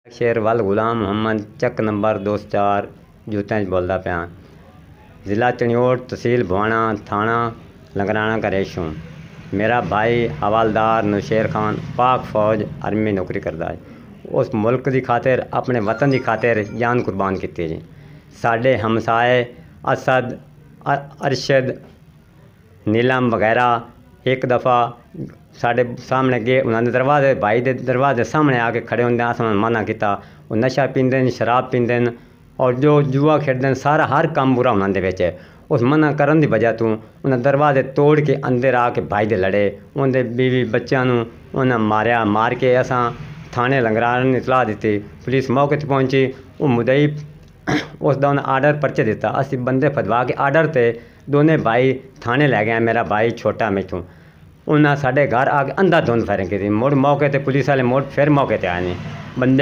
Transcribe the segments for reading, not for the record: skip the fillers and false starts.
शेर वल गुलाम मुहम्मद चक नंबर 204 जूत्तें बोलता पाया। ज़िला चनियोट, तहसील भवाना, थाना लंगराना का रेश हूँ। मेरा भाई हवालदार नौशेर खान पाक फौज आर्मी नौकरी करता है। उस मुल्क की खातिर, अपने वतन की खातिर जान कुर्बान की जी। साढ़े हमसाए असद, अरशद, नीलम वगैरह एक दफ़ा साढ़े सामने गे उन्होंने दरवाजे भाई के दरवाजे सामने आके खड़े होंगे। अस मना किया। वो नशा पींदे न, शराब पींदे न और जो जुआ खेडते हैं, सारा हर काम बुरा उन्होंने बिच। उस मना करन की वजह तो उन्हें दरवाजे तोड़ के अंदर आके भाई दे लड़े। उनके बीवी बच्चों उन्हें मारिया। मार के असा थाने लंगरान ने इतलाह दी। पुलिस मौके पर पहुंची। वो मुदई उसका उन्हें आर्डर परचे दिता। असी बंदे फदवा के आर्डर से दोने भाई थाने लै गए। मेरा भाई छोटा मैथों उन्हें साढ़े घर आके अंधाधुंध फायरिंग की। मुड़ मौके पर पुलिस वाले मुड़ फिर मौके पर आए नहीं। बंद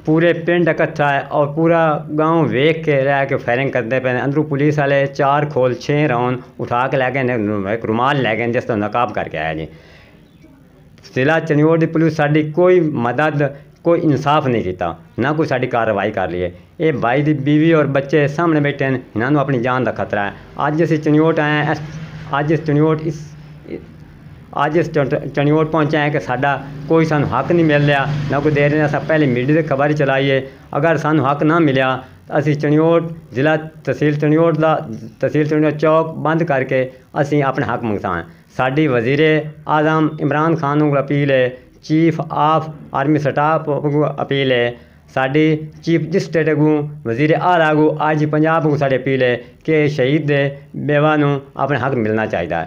पूरे पिंड इकट्ठा है और पूरा गांव वेख के रह के फायरिंग करते पे। अंदरों पुलिस वाले 4 खोल 6 राउंड उठा के लै गए। एक रुमाल लै गए जिस तो नकाब करके आया जी। जिला चनियोट की पुलिस साड़ी कोई मदद, कोई इंसाफ नहीं किया, ना कोई साड़ी कार्रवाई कर ली है। ये भाई की बीवी और बच्चे सामने बैठे हैं, इन्होंने अपनी जान का खतरा है। अज अस चनियोट आए हैं, अज इस चनियोट पहुँचे हैं कि साडा कोई सानू हक नहीं मिल रहा, ना कोई दे रहे। अस पहले मीडिया की खबर चलाइए, अगर सानू हक ना मिलया तो असी चनियोट जिला तहसील चनियोट चौक बंद करके असी अपने हक मंगता हैं। साड़ी वजीर आज़म इमरान खान को अपील है, चीफ ऑफ आर्मी स्टाफ को अपील है, साड़ी चीफ जस्टिस को, वजीर आला को, IG पंजाब को साड़ी अपील है कि शहीद दे बेवा नू अपने हक मिलना चाहिए।